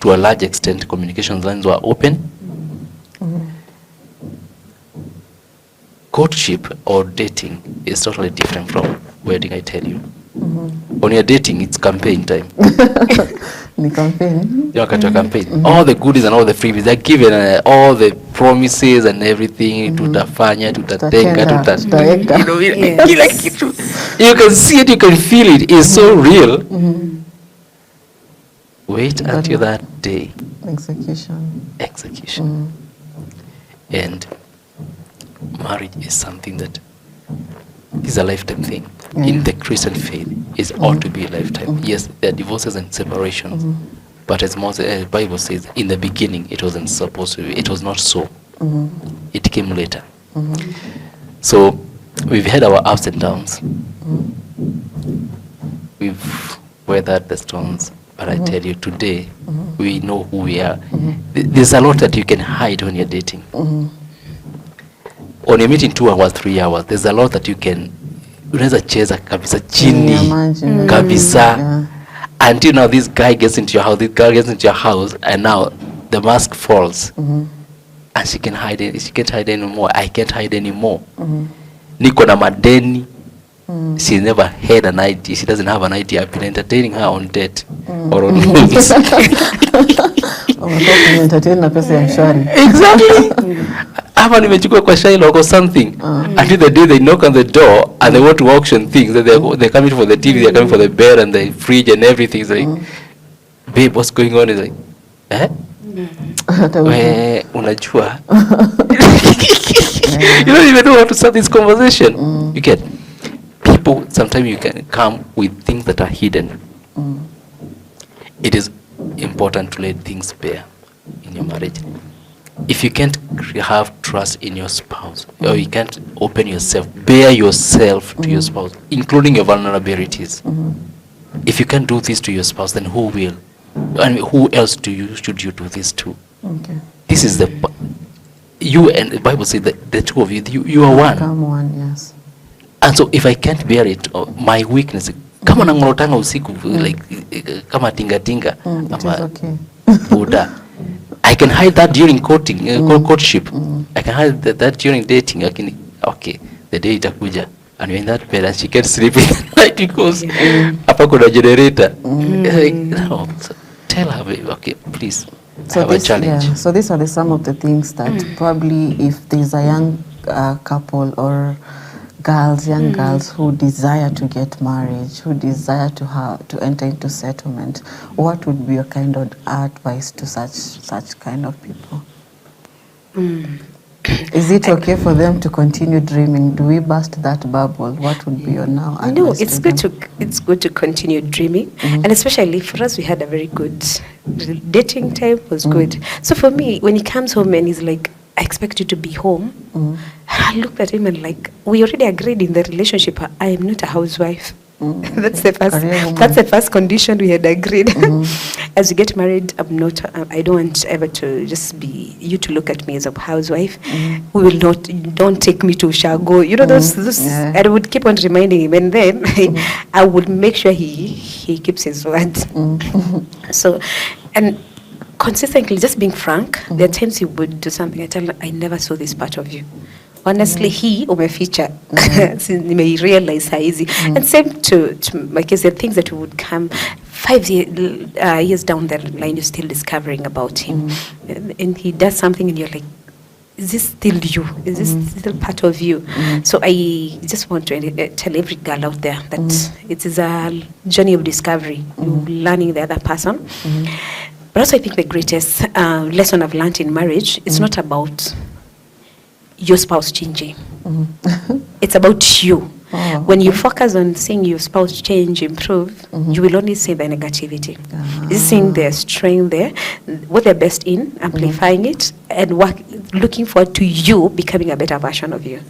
to a large extent, communication lines were open. Courtship or dating is totally different from wedding, I tell you. When you're dating, it's campaign time. The campaign? You're at your campaign. All the goodies and all the freebies, they're given all the promises and everything. Tutafanya, tutatenga, you can see it, you can feel it. It's so real. Wait until that day. Execution. And marriage is something that is a lifetime thing. In the Christian faith, it ought to be a lifetime. Yes, there are divorces and separations, but as the Bible says, in the beginning, it wasn't supposed to be. It was not so. It came later. So we've had our ups and downs. We've weathered the storms, but I tell you, today, we know who we are. There's a lot that you can hide when you're dating. When you're meeting 2 hours, 3 hours, there's a lot that you can, unaweza cheza kabisa chini, kabisa. Until now this guy gets into your house, this girl gets into your house, and now the mask falls. And she can't hide anymore. I can't hide anymore. Niko na madeni. She never had an idea. She doesn't have an idea. I've been entertaining her on debt or on loans. Exactly. Hapa nimechukua kwa Shylock or something. Until the day they knock on the door and they want to auction things. They're coming for the TV, they're coming for the bed and the fridge and everything. It's like, babe, what's going on? It's like, unajua. You don't even know how to start this conversation. You get people, sometimes you can come with things that are hidden. It is important to let things bare in your marriage. If you can't have trust in your spouse, or you can't open yourself, bare yourself to your spouse, including your vulnerabilities. If you can't do this to your spouse, then who will? And who else should you do this to? This is you, and the Bible says that the two of you are one. Become one, yes. And so if I can't bear it, my weakness, kama nangorotanga usiku, like kama tinga. It is okay. Buddha. I can hide that during courtship. I can hide that during dating. Okay, the day itakuja, and you're in that bed and she can't sleep in the night because hapa kuna generator. No, so tell her, babe, okay, please. So have a challenge. Yeah, so these are some of the things that probably if there's a young couple or young girls who desire to get married, who desire to enter into settlement, what would be your kind of advice to such kind of people? Is it okay for them to continue dreaming? Do we burst that bubble? What would be your now advice? No, it's good to continue dreaming, and especially for us, we had a very good dating time was good. So for me, when he comes home and he's like, I expect you to be home, I looked at him and like, we already agreed in the relationship, I am not a housewife. That's the first condition we had agreed. As we get married, I don't want ever to just be you to look at me as a housewife. We will not. Don't take me to Shago. You know those. Yeah. I would keep on reminding him, and then I would make sure he keeps his word. So, and consistently, just being frank, there are times he would do something. I tell him, I never saw this part of you. Honestly, he umeficha may realize how easy. And same to my case, the things that would come 5 years down the line, you're still discovering about him. And he does something and you're like, is this still you? Is this still part of you? So I just want to tell every girl out there that it is a journey of discovery, learning the other person. But also I think the greatest lesson I've learned in marriage, it's not about your spouse changing. It's about you. When you focus on seeing your spouse change, improve, you will only see the negativity. You're seeing their strength there, what they're best in, amplifying it, and looking forward to you becoming a better version of you.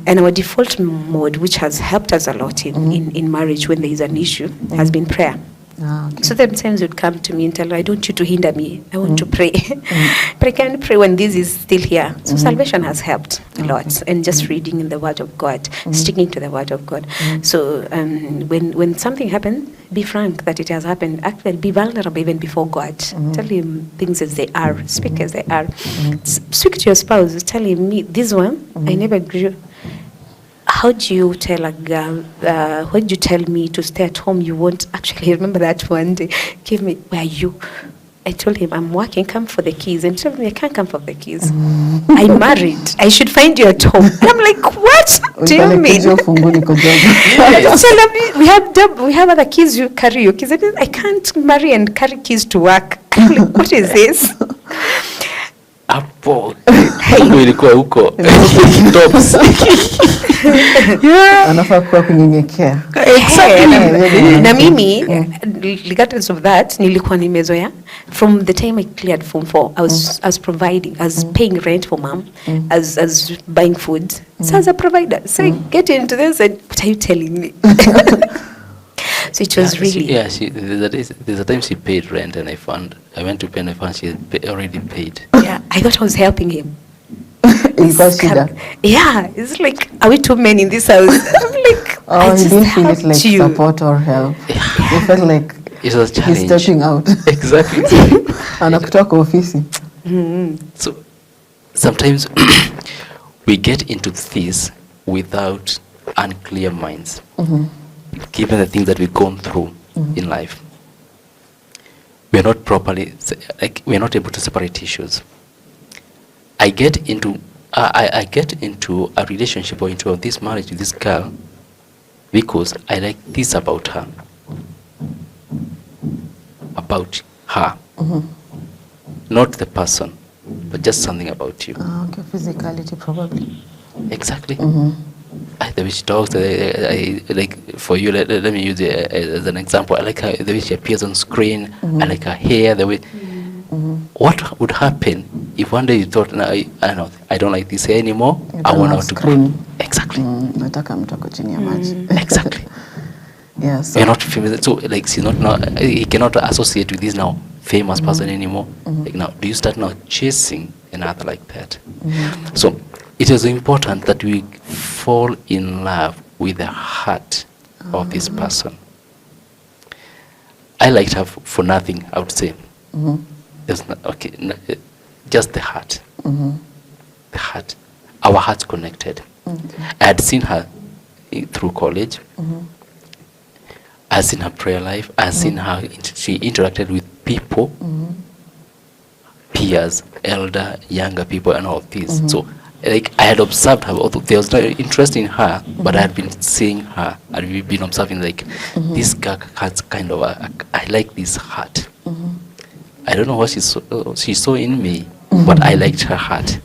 And our default mode, which has helped us a lot in marriage when there is an issue, has been prayer. So sometimes you'd come to me and tell me, I don't want you to hinder me. I want to pray. But I can't pray when this is still here. So salvation has helped a lot. And just reading in the Word of God, sticking to the Word of God. So when something happens, be frank that it has happened. Actually, be vulnerable even before God. Tell him things as they are. Speak as they are. Speak to your spouse. Tell him, me, this one, I never grew. How do you tell a girl, when you tell me to stay at home, you won't actually remember that one day. Give me, where are you? I told him, I'm working, come for the keys. And he told me, I can't come for the keys. I'm married. I should find you at home. And I'm like, what do you mean? We have other keys, you carry your keys. I can't marry and carry keys to work. I'm like, what is this? Hapo ilikuwa huko anafaa kuwa kunyenyekea. Na mimi regardless of that nilikuwa nimezoea from the time I cleared Form 4. I was providing, I was paying rent for mom, as buying food. So as a provider, so get into this and what are you telling me? So it was really... there's a time she paid rent and I went to pay and I found she had already paid. Yeah, I thought I was helping him. Yeah, it's like, are we two men in this house? I'm like, I just didn't feel it like you. Support or help. You felt like it was a challenge. He's stepping out. Exactly. Anakutoka ofisi. So sometimes we get into this without unclear minds. Given the things that we've gone through in life, we're not properly, we're not able to separate issues. I get into a relationship or into this marriage with this girl because I like this about her. Not the person, but just something about you. Okay, physicality probably. Exactly. The way she talks, like for you, let me use it as an example. I like her, the way she appears on screen. I like her hair, the way. What would happen if one day you thought, no, I don't like this hair anymore. I want to scream. Exactly. Exactly. Yes. You're not famous, so like she's not now. He cannot associate with this now famous person anymore. Like now, do you start now chasing another like that? So it is important that we fall in love with the heart of this person. I liked her for nothing, I would say. There's not, just the heart. The heart. Our hearts connected. I had seen her through college. I had seen her prayer life. I had seen how she interacted with people, peers, elder, younger people, and all of this. So like I had observed her, although there was no interest in her, but I had been seeing her. I'd been observing like this girl has kind of I like this heart. I don't know what she saw in me, but I liked her heart.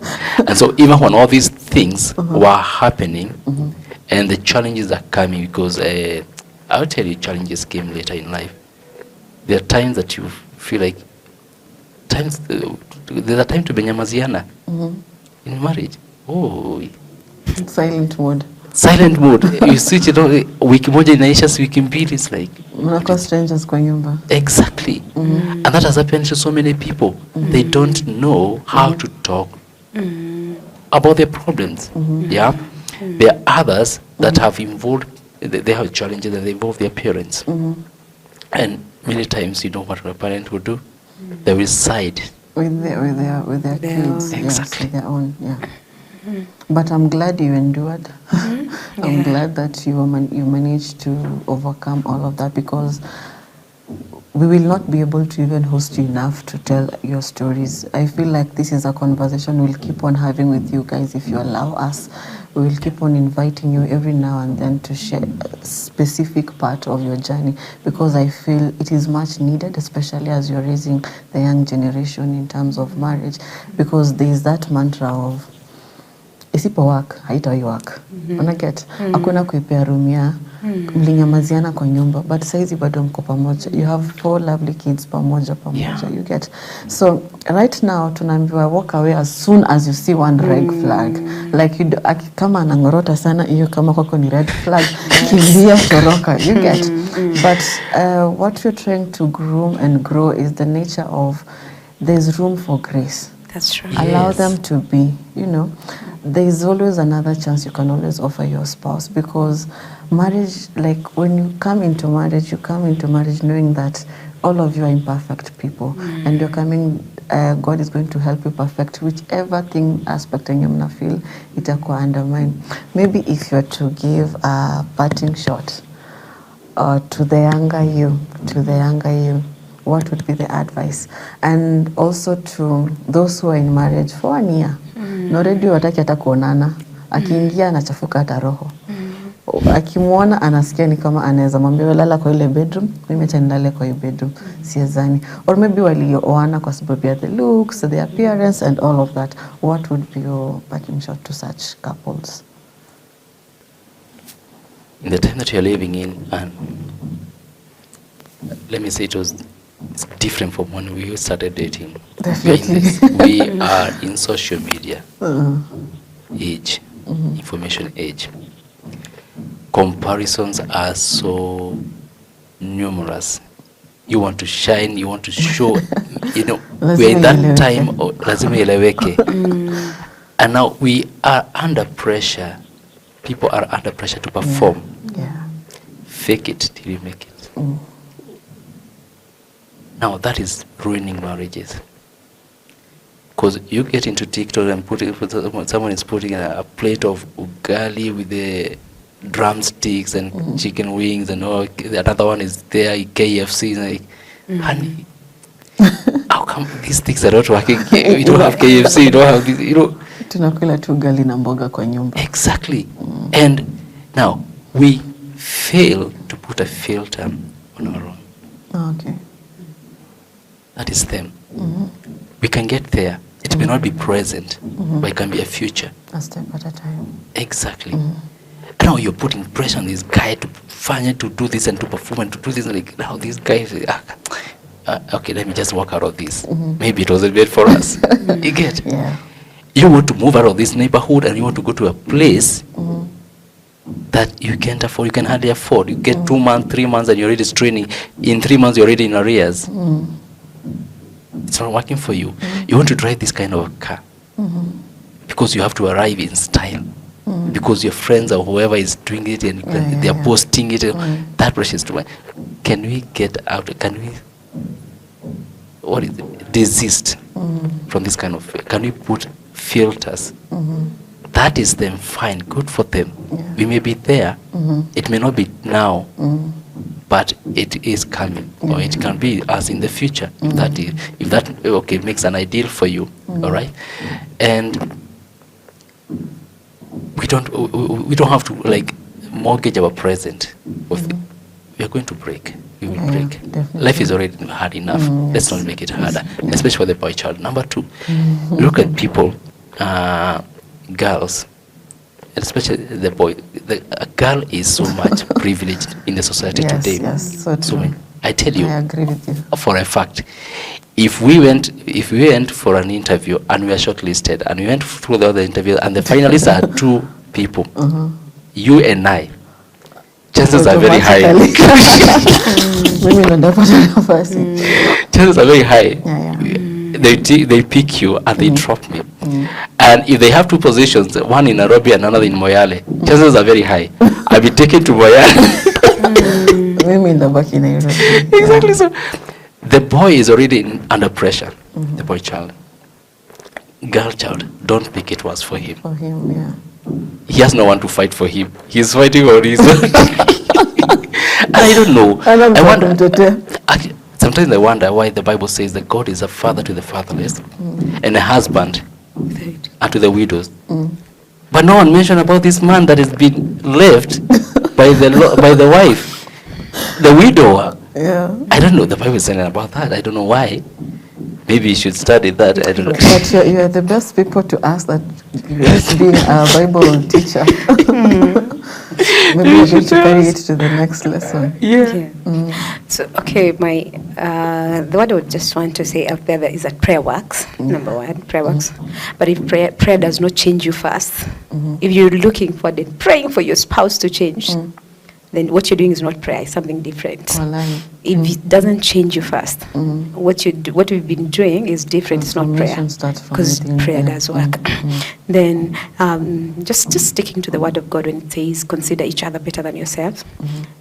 And so even when all these things were happening, and the challenges are coming, because I'll tell you, challenges came later in life. There are times that you feel like, there's a time to be nyamaziana in marriage. Oh, Silent mode. silent mode. You switch it on, wiki moja inaisha, wiki mbili, it's like Mnakuwa strangers kwa nyumba. exactly. And that has happened to so many people. They don't know how to talk about their problems. Yeah, there are others that have involved, they have challenges that involve their parents, and many times you know what a parent would do. They will side With their kids. own. Yes, Exactly. with their own, yeah. But I'm glad you endured. I'm glad that you managed to overcome all of that, because we will not be able to even host you enough to tell your stories. I feel like this is a conversation we'll keep on having with you guys if you allow us. We will keep on inviting you every now and then to share a specific part of your journey, because I feel it is much needed, especially as you're raising the young generation in terms of marriage, because there is that mantra of isipo work haitawai work. Unaget? Hakuna kuipea rumia, mlinyamaziana kwa nyumba, but saizi bado mko pamoja. You have 4 lovely kids pamoja. Yeah. You get? So right now tunaambiwa walk away as soon as you see one red flag. Like kama anangorota sana, hiyo kama kwako ni red flag, kimbia, toroka. You get? But what we're trying to groom and grow is the nature of there's room for grace. That's right. Allow Yes. them to be, there is always another chance you can always offer your spouse, because marriage, like when you come into marriage knowing that all of you are imperfect people, and you're coming, God is going to help you perfect whichever thing aspect and you mna feel itakuwa undermine. Maybe if you're to give a parting shot to the younger you, what would be the advice? And also to those who are in marriage for 1 year, na already wataki hata kuonana, akiingia anachafuka hata roho. Akimwona anasikia ni kama anaweza mwambia wewe lala kwa ile bedroom, mimi acha nilale kwa hiyo bedroom, siezani. Or maybe walioana kwa sababu ya the looks, the appearance and all of that. What would be your parting shot to such couples? in the time that you're living in, and let me say it's different from when we started dating. We are in social media age, information age. Comparisons are so numerous. You want to shine, you want to show, we're in that time, lazima ieleweke. And now we are under pressure. People are under pressure to perform. Yeah. Fake it till you make it. Now that is ruining marriages. Because you get into TikTok and someone is putting a plate of ugali with the drumsticks and chicken wings, and another one is there, KFC. Like, honey, how come these things are not working? We don't have KFC, we don't have this, Tunakula tu ugali na mboga kwa nyumba. Exactly. And now we fail to put a filter on our own. Okay. That is them. We can get there. It may not be present, but it can be a future. A step at a time. Exactly. And now you're putting pressure on this guy to do this and to perform and to do this. Like, now these guys, okay, let me just walk out of this. Maybe it wasn't made for us. You get? Yeah. You want to move out of this neighborhood and you want to go to a place that you can't afford, you can hardly afford. You get 2 months, 3 months, and you're already straining. In 3 months, you're already in arrears. It's not working for you. You want to drive this kind of a car because you have to arrive in style. Because your friends or whoever is doing it and they're posting it. That pressure is too much. Can we get out? Can we desist from this kind of? Can we put filters? That is them fine, good for them. Yeah. We may be there. It may not be now, but it is coming, or it can be us in the future. If that makes an ideal for you, all right. And we don't have to like mortgage our present. We are going to break. we will Yeah, break. definitely. Life is already hard enough. Let's not make it harder, especially for the boy child. Number two, look at people, girls, especially the boy. A girl is so much privileged in the society today. Yes, so true. I tell you, I agree with you. for a fact, if we went for an interview and we are shortlisted and we went through the other interviews and the finalists are two people, you and I, chances are very high. Women are definitely first. Chances are very high. Yeah. They pick you and they drop me. And if they have two positions, one in Nairobi and another in Moyale, chances are very high. I'll be taken to Moyale. Women are back in Nairobi. Exactly. So the boy is already under pressure. The boy child. Girl child, don't make it worse for him. For him, yeah. He has no one to fight for him. He's fighting on his own. I don't know. I wonder. Sometimes I wonder why the Bible says that God is a father to the fatherless and a husband and to the widows. But no one mentioned about this man that has been left by the wife, the widower. Yeah. I don't know. The Bible is saying about that. I don't know why. Maybe you should study that. I don't know. But you're the best people to ask that, just being a Bible teacher. Maybe you're going to carry it to the next lesson. Yeah. So, okay, the word I would just want to say out there is that prayer works, number one, prayer works. But if prayer does not change you first, if you're looking for and praying for your spouse to change, then what you're doing is not prayer, it's something different. If it doesn't change you first, what we've been doing is different, it's not prayer. Because prayer does work. Then just sticking to the word of God when it says, consider each other better than yourselves.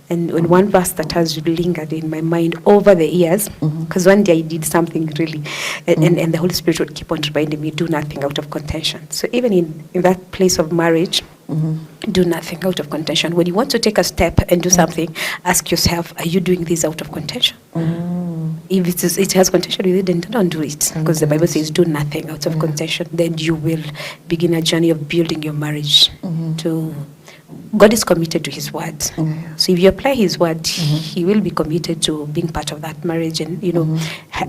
And when one verse that has lingered in my mind over the years, because one day I did something really, and the Holy Spirit would keep on reminding me, do nothing out of contention. So even in that place of marriage, do nothing out of contention. When you want to take a step and do something, ask yourself, are you doing this out of contention? If it has contention with it, then don't do it. Because the Bible says do nothing out of contention. Then you will begin a journey of building your marriage to... God is committed to his word. So if you apply his word, he will be committed to being part of that marriage and,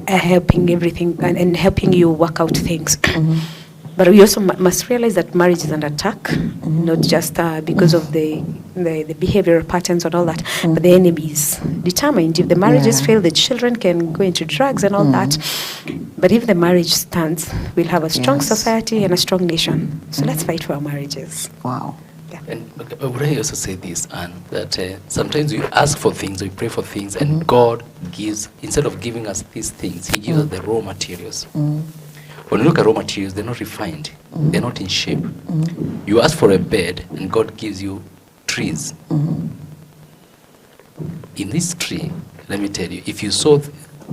helping everything and helping you work out things. But we also must realize that marriage is under attack, not just because of the behavioral patterns and all that, but the enemy is determined. If the marriages fail, the children can go into drugs and all that. But if the marriage stands, we'll have a strong society and a strong nation. So let's fight for our marriages. Wow. And would I also say this, Anne, that sometimes we ask for things, we pray for things, and God gives, instead of giving us these things, he gives us the raw materials. When you look at raw materials, they're not refined. They're not in shape. You ask for a bed, and God gives you trees. In this tree, let me tell you, if you saw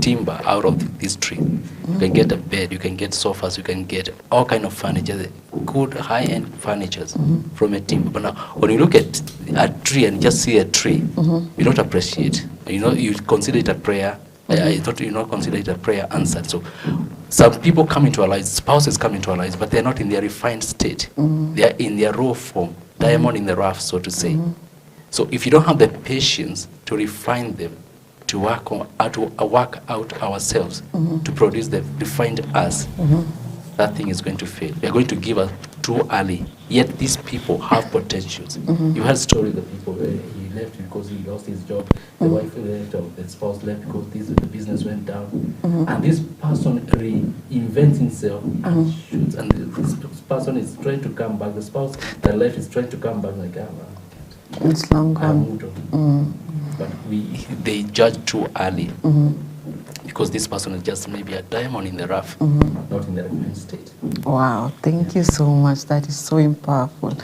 timber out of this tree, you can get a bed, you can get sofas, you can get all kind of furniture, good high-end furnitures from a timber. But now, when you look at a tree and just see a tree, you don't appreciate. You consider it a prayer. You not consider it a prayer answered. So some people come into our lives, spouses come into our lives, but they're not in their refined state. They are in their raw form, diamond in the rough, so to say. So if you don't have the patience to refine them, to work out ourselves, to produce the refined us, that thing is going to fail. We are going to give up too early. Yet these people have potentials. You heard stories of people where he left because he lost his job. The wife left, or the spouse left because the business went down. And this person reinvents himself and shoots. And this person is trying to come back. The spouse that left is trying to come back like, it's long gone. But they judge too early because this person is just maybe a diamond in the rough, not in the refined state. Wow, thank you so much. That is so powerful.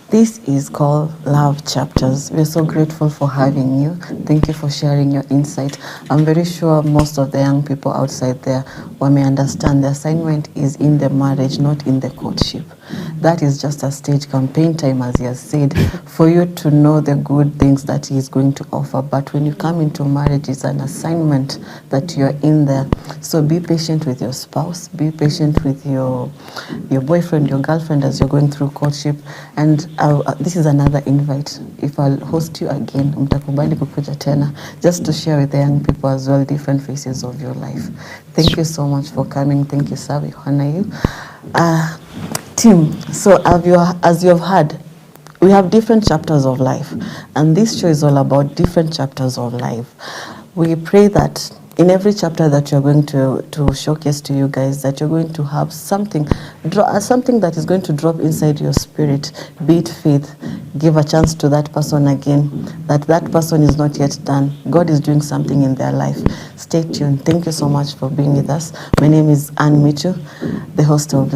This is called Love Chapters. We're so grateful for having you. Thank you for sharing your insight. I'm very sure most of the young people outside there may understand the assignment is in the marriage, not in the courtship. That is just a stage campaign time, as he has said, for you to know the good things that he is going to offer. But when you come into marriage, it's an assignment that you're in there. So be patient with your spouse, be patient with your boyfriend, your girlfriend as you're going through courtship. And this is another invite. If I'll host you again, mtakubali kukuja tena, just to share with the young people as well different phases of your life. Thank you so much for coming. Thank you, sir. We honor you. Team, so as you have heard, we have different chapters of life, and this show is all about different chapters of life. We pray that in every chapter that you're going to showcase to you guys, that you're going to have something that is going to drop inside your spirit, be it faith. Give a chance to that person again, that person is not yet done. God is doing something in their life. Stay tuned. Thank you so much for being with us. My name is MITU, the host of